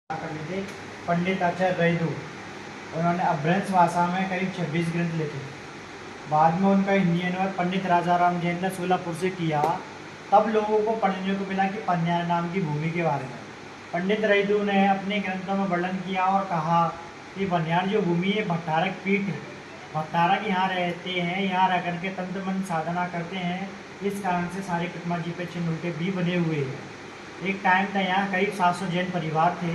कर थे पंडित आचार्य रैदू। उन्होंने अभ्रंश भाषा में करीब 26 ग्रंथ लिखे। बाद में उनका हिंदी अनुवाद पंडित राजाराम जैन ने सोलापुर से किया। तब लोगों को पढ़ने को मिला कि पन्यार नाम की भूमि के बारे में पंडित रैदू ने अपने ग्रंथों में वर्णन किया और कहा कि पन्यार जो भूमि है भट्टारक पीठ है। भट्टारक यहाँ रहते हैं, यहाँ रह करके तंत्र मंत्र साधना करते हैं। इस कारण से सारे प्रतिमा जी पे चिन्ह उल्टे भी बने हुए हैं। एक टाइम था यहाँ करीब 700 जैन परिवार थे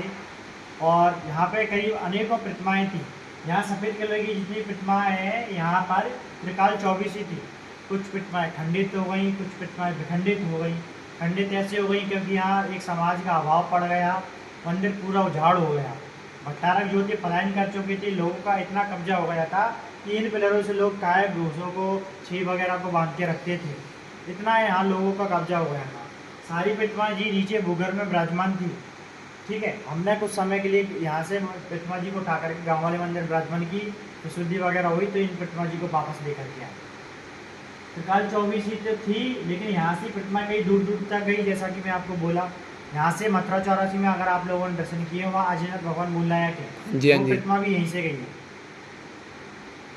और यहाँ पे करीब अनेकों प्रतिमाएं थी। यहाँ सफ़ेद कलर की जितनी प्रतिमाएं हैं यहाँ पर त्रिकाल 24 ही थी। कुछ प्रतिमाएं खंडित हो गई, कुछ प्रतिमाएं विखंडित हो गई। खंडित ऐसे हो गई क्योंकि यहाँ एक समाज का अभाव पड़ गया, मंदिर पूरा उजाड़ हो गया। भट्टारक जो थे पलायन कर चुके थे, लोगों का इतना कब्जा हो गया था कि इन पिलरों से लोग काय भूसों को छी वगैरह को बांध के रखते थे। इतना यहाँ लोगों का कब्जा हो गया था। सारी प्रतिमाएं जी नीचे भूगर्भ में विराजमान थी। ठीक है, हमने कुछ समय के लिए यहाँ से प्रतिमा जी को उठा करके गाँव वाले मंदिर विराजमान की, तो शुद्धि वगैरह हुई तो इन प्रतिमा जी को वापस लेकर के आए। त्रिकाल 24 ही तो थी, लेकिन यहाँ से प्रतिमा कई दूर दूर तक गई। जैसा कि मैं आपको बोला, यहाँ से मथुरा 84 में अगर आप लोगों ने दर्शन किए वहाँ आदिनाथ भगवान मूलनायक है, जी हाँ वो जी। प्रतिमा भी यहीं से गई है।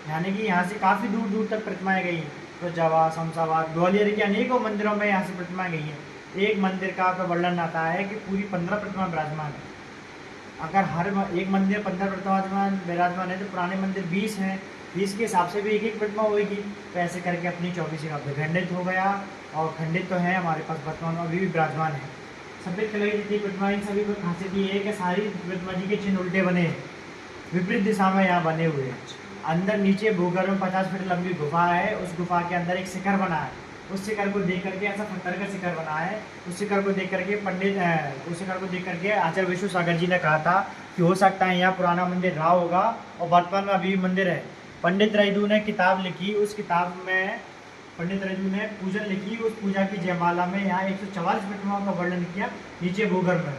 यानी कि यहाँ से काफ़ी दूर दूर तक प्रतिमाएं गई हैं। तो जवा, शमशाबाद, ग्वालियर के अनेकों मंदिरों में यहाँ से प्रतिमाएं गई हैं। एक मंदिर का तो वर्णन आता है कि पूरी 15 प्रतिमा विराजमान है। अगर हर एक मंदिर 15 प्रतिमा विराजमान है तो पुराने मंदिर 20 हैं, 20 के हिसाब से भी एक एक प्रतिमा होगी। तो ऐसे करके अपनी 24 का खंडित हो गया और खंडित तो है हमारे पास वर्तमान में अभी भी विराजमान है। सफ़ेद कलर की जितनी प्रतिमा, इन सभी को खासियत ये है कि सारी प्रतिमा जी के चिन्ह उल्टे बने हैं, विपरीत दिशा में यहाँ बने हुए हैं। अंदर नीचे भूगर्भ में 50 फीट लंबी गुफा है। उस गुफा के अंदर एक शिखर बना है। उस शिखर को देख करके, ऐसा पत्थर का शिखर बना है, उस शिखर को देख करके उस शिखर को देख करके आचार्य विष्णु सागर जी ने कहा था कि हो सकता है यहाँ पुराना मंदिर रहा होगा और वर्तमान में अभी भी मंदिर है। पंडित रैदू ने किताब लिखी, उस किताब में पंडित रैदू ने पूजन लिखी। उस पूजा की जयमाला में यहाँ 144 प्रतिमाओं का वर्णन किया नीचे भूगर्भ में।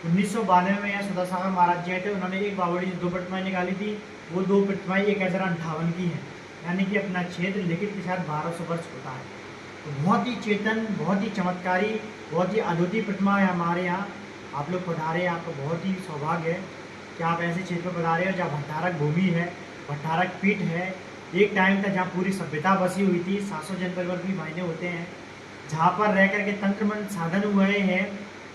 1992 में यहाँ सुदर्शन महाराज जी आए थे, उन्होंने एक बावड़ी से 2 प्रतिमाएं निकाली थी। वो 2 प्रतिमाएं 1058 की हैं, यानी कि अपना क्षेत्र लिखित के साथ 1200 वर्ष होता है। तो बहुत ही चेतन, बहुत ही चमत्कारी, बहुत ही अद्वितीय प्रतिमा है हमारे यहाँ। आप लोग पधारे, आपका बहुत ही सौभाग्य है कि आप ऐसे क्षेत्र में पधारे हो जहाँ भट्टारक भूमि है, भट्टारक पीठ है। एक टाइम था जहाँ पूरी सभ्यता बसी हुई थी। 700 जन परिवार भी मायने होते हैं, जहाँ पर रह करके तंत्र मंत्र साधन हुए हैं।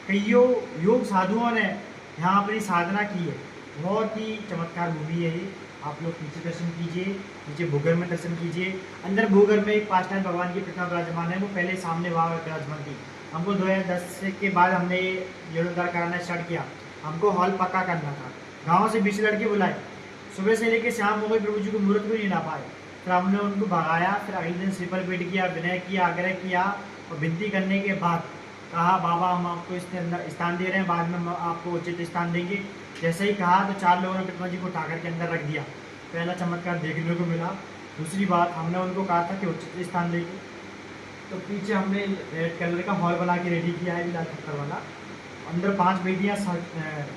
कईयों योग साधुओं ने यहाँ अपनी साधना की है। बहुत ही चमत्कार भूमि है ये। आप लोग नीचे दर्शन कीजिए, नीचे भूगर्भ में दर्शन कीजिए। अंदर भूगर्भ में एक 5 टाइम भगवान की प्रतिमा विराजमान है, वो पहले सामने वहाँ विराजमान थी। हमको 2010 के बाद हमने ये जीर्णोद्धार कराना स्टार्ट किया। हमको हॉल पक्का करना था। गाँव से 20 लड़के बुलाए, सुबह से लेकर शाम हो गई, प्रभु जी को मुहूर्त को नहीं ला पाए। फिर हमने उनको भगाया। फिर अगले दिन सिपल पेट किया, विनय किया, आग्रह किया और विनती करने के बाद कहा बाबा हम आपको इसके अंदर स्थान दे रहे हैं, बाद में हम आपको उचित स्थान देंगे। जैसे ही कहा तो 4 लोगों ने प्रतिमा जी को उठाकर के अंदर रख दिया। पहला चमत्कार देखने को मिला। दूसरी बात, हमने उनको कहा था कि उचित स्थान देंगे, तो पीछे हमने रेड कलर का हॉल बना के रेडी किया है, लाल पत्थर वाला। अंदर 5 बेटियाँ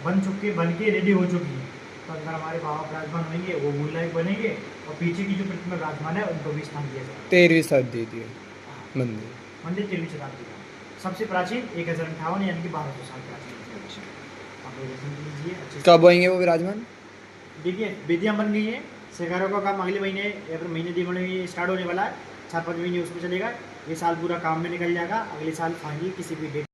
बन के रेडी हो चुकी हैं। तो अंदर हमारे बाबा विराजमान होंगे, वो मूलनायक बनेंगे और पीछे की जो प्रतिमा विराजमान है उनको भी स्थान दिया जाएगा। 13वीं शताब्दी है मंदिर। मंदिर 13वीं शताब्दी का सबसे प्राचीन 1058 यानी कि 1200 साल प्राचीन। आप लोग दर्शन कीजिए अच्छे से। कब होंगे वो विराजमान? देखिए बेदियाँ बन गई हैं। शिखरों का काम अगले महीने या फिर महीने 2 महीने में स्टार्ट होने वाला है। 4-5 महीने उसमें चलेगा। ये साल पूरा काम में निकल जाएगा। अगले साल फाइनली किसी भी डेट